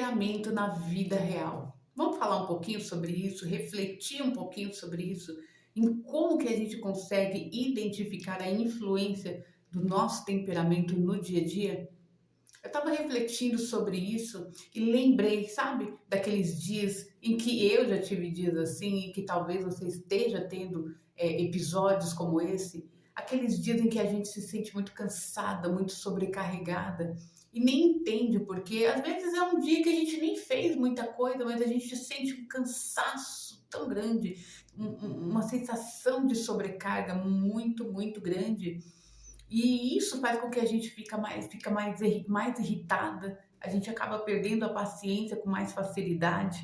temperamento na vida real. Vamos falar um pouquinho sobre isso, refletir um pouquinho sobre isso, em como que a gente consegue identificar a influência do nosso temperamento no dia a dia? Eu estava refletindo sobre isso e lembrei, sabe, daqueles dias em que eu já tive dias assim e que talvez você esteja tendo episódios como esse, aqueles dias em que a gente se sente muito cansada, muito sobrecarregada e nem entende porque às vezes é um dia que a gente nem fez muita coisa, mas a gente sente um cansaço tão grande, uma sensação de sobrecarga muito grande. E isso faz com que a gente fica mais irritada, a gente acaba perdendo a paciência com mais facilidade.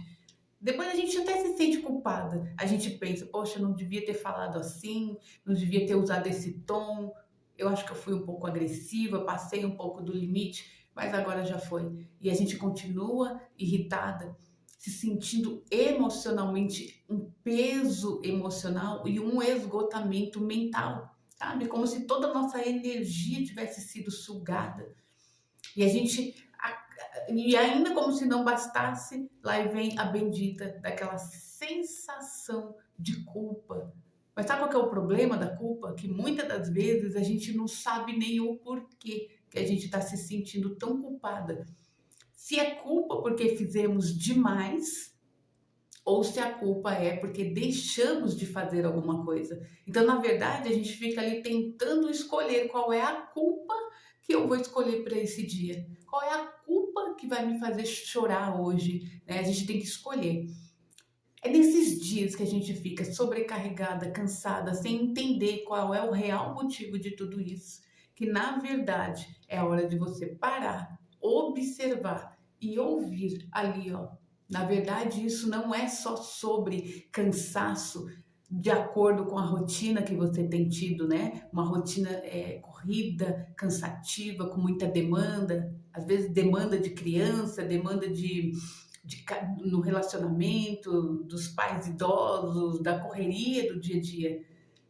Depois a gente até se sente culpada. A gente pensa, poxa, eu não devia ter falado assim, não devia ter usado esse tom. Eu acho que eu fui um pouco agressiva, passei um pouco do limite, mas agora já foi. E a gente continua irritada, se sentindo emocionalmente um peso emocional e um esgotamento mental, sabe? Como se toda a nossa energia tivesse sido sugada. E a gente, e ainda como se não bastasse, lá vem a bendita daquela sensação de culpa. Mas sabe qual que é o problema da culpa? Que muitas das vezes a gente não sabe nem o porquê que a gente está se sentindo tão culpada. Se é culpa porque fizemos demais, ou se a culpa é porque deixamos de fazer alguma coisa. Então, na verdade, a gente fica ali tentando escolher qual é a culpa que eu vou escolher para esse dia. Qual é a culpa que vai me fazer chorar hoje, né? A gente tem que escolher. É nesses dias que a gente fica sobrecarregada, cansada, sem entender qual é o real motivo de tudo isso, que na verdade é a hora de você parar, observar e ouvir ali, ó. Na verdade, isso não é só sobre cansaço de acordo com a rotina que você tem tido, né? Uma rotina corrida, cansativa, com muita demanda, às vezes demanda de criança, demanda no relacionamento, dos pais idosos, da correria do dia a dia.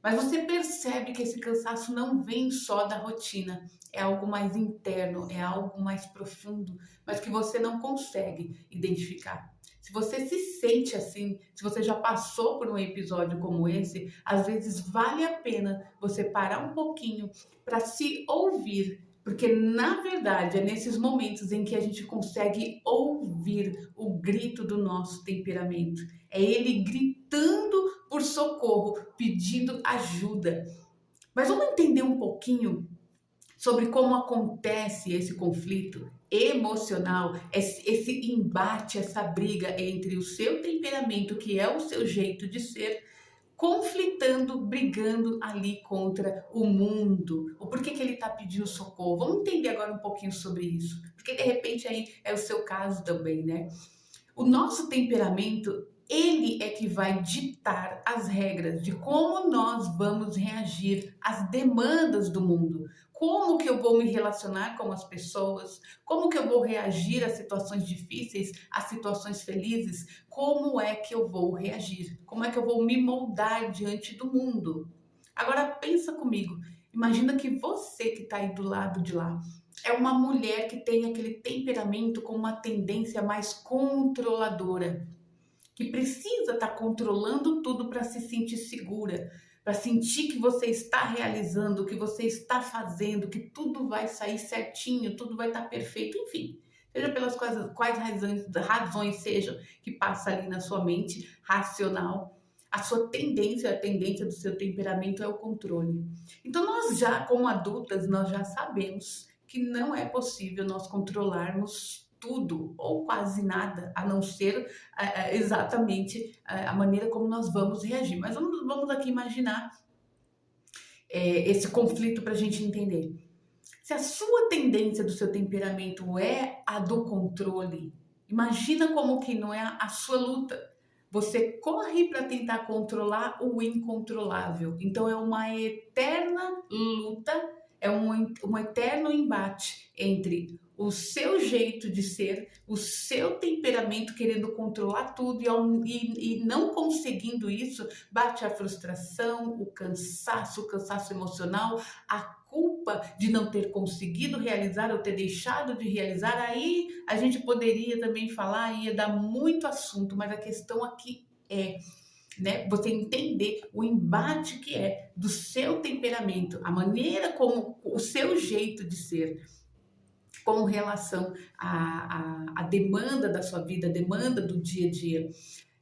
Mas você percebe que esse cansaço não vem só da rotina, é algo mais interno, é algo mais profundo, mas que você não consegue identificar. Se você se sente assim, se você já passou por um episódio como esse, às vezes vale a pena você parar um pouquinho para se ouvir, porque na verdade é nesses momentos em que a gente consegue ouvir o grito do nosso temperamento. É ele gritando por socorro, pedindo ajuda. Mas vamos entender um pouquinho sobre como acontece esse conflito emocional, esse embate, essa briga entre o seu temperamento, que é o seu jeito de ser, conflitando, brigando ali contra o mundo. O porquê que ele está pedindo socorro? Vamos entender agora um pouquinho sobre isso, porque de repente aí é o seu caso também, né? O nosso temperamento, ele é que vai ditar as regras de como nós vamos reagir às demandas do mundo. Como que eu vou me relacionar com as pessoas? Como que eu vou reagir a situações difíceis, a situações felizes? Como é que eu vou reagir? Como é que eu vou me moldar diante do mundo? Agora pensa comigo. Imagina que você que está aí do lado de lá é uma mulher que tem aquele temperamento com uma tendência mais controladora, que precisa estar controlando tudo para se sentir segura, para sentir que você está realizando, que você está fazendo, que tudo vai sair certinho, tudo vai estar perfeito, enfim. Seja pelas quais razões sejam que passa ali na sua mente racional, a sua tendência, a tendência do seu temperamento é o controle. Então nós já, como adultas, nós já sabemos que não é possível nós controlarmos tudo ou quase nada, a não ser exatamente a maneira como nós vamos reagir. Mas vamos aqui imaginar esse conflito para a gente entender. Se a sua tendência do seu temperamento é a do controle, imagina como que não é a sua luta. Você corre para tentar controlar o incontrolável. Então é uma eterna luta, é um eterno embate entre o seu jeito de ser, o seu temperamento querendo controlar tudo e não conseguindo isso, bate a frustração, o cansaço emocional, a culpa de não ter conseguido realizar ou ter deixado de realizar, aí a gente poderia também falar, ia dar muito assunto, mas a questão aqui é, né, você entender o embate que é do seu temperamento, a maneira como o seu jeito de ser com relação à demanda da sua vida, a demanda do dia a dia.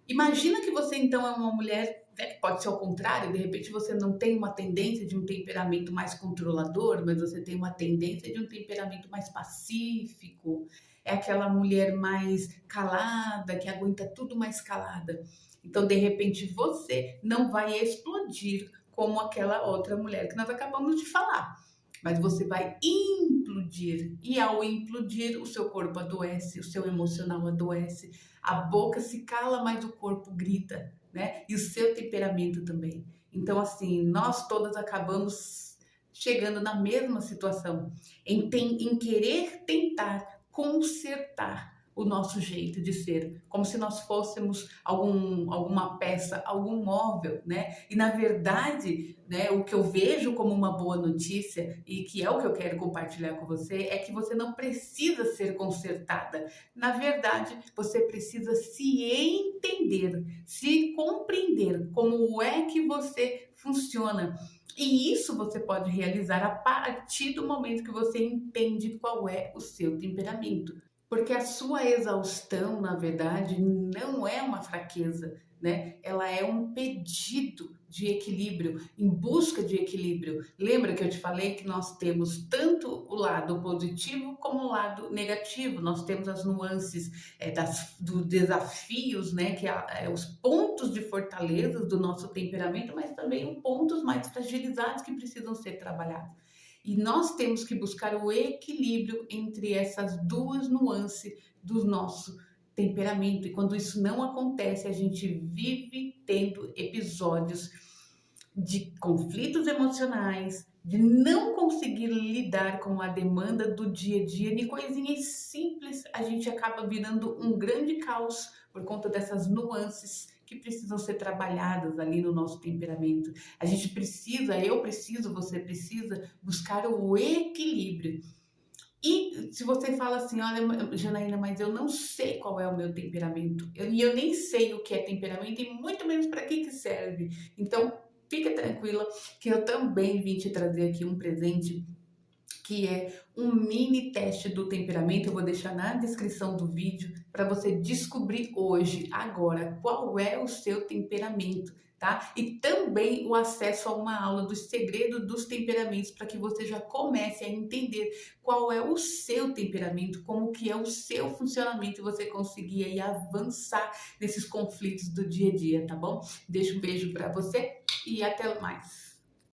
Imagina que você então é uma mulher, né, que pode ser ao contrário, de repente você não tem uma tendência de um temperamento mais controlador, mas você tem uma tendência de um temperamento mais pacífico, é aquela mulher mais calada, que aguenta tudo mais calada. Então, de repente, você não vai explodir como aquela outra mulher que nós acabamos de falar, mas você vai implodir. E ao implodir, o seu corpo adoece, o seu emocional adoece, a boca se cala, mas o corpo grita, né? E o seu temperamento também. Então, assim, nós todas acabamos chegando na mesma situação, em querer tentar consertar o nosso jeito de ser, como se nós fôssemos alguma peça, algum móvel, né? E na verdade, né, o que eu vejo como uma boa notícia e que é o que eu quero compartilhar com você é que você não precisa ser consertada. Na verdade, você precisa se entender, se compreender como é que você funciona. E isso você pode realizar a partir do momento que você entende qual é o seu temperamento. Porque a sua exaustão, na verdade, não é uma fraqueza, né? Ela é um pedido de equilíbrio, em busca de equilíbrio. Lembra que eu te falei que nós temos tanto o lado positivo como o lado negativo. Nós temos as nuances dos desafios, né? Que é os pontos de fortaleza do nosso temperamento, mas também os pontos mais fragilizados que precisam ser trabalhados. E nós temos que buscar o equilíbrio entre essas duas nuances do nosso temperamento. E quando isso não acontece, a gente vive tendo episódios de conflitos emocionais, de não conseguir lidar com a demanda do dia a dia, de coisinhas simples, a gente acaba virando um grande caos por conta dessas nuances que precisam ser trabalhadas ali no nosso temperamento. A gente precisa, eu preciso, você precisa buscar o equilíbrio. E se você fala assim, olha, Janaína, mas eu não sei qual é o meu temperamento, e eu nem sei o que é temperamento e muito menos para que serve. Então, fica tranquila que eu também vim te trazer aqui um presente que é um mini teste do temperamento. Eu vou deixar na descrição do vídeo para você descobrir hoje, agora, qual é o seu temperamento, tá? E também o acesso a uma aula dos segredos dos temperamentos para que você já comece a entender qual é o seu temperamento, como que é o seu funcionamento e você conseguir aí avançar nesses conflitos do dia a dia, tá bom? Deixo um beijo para você e até mais.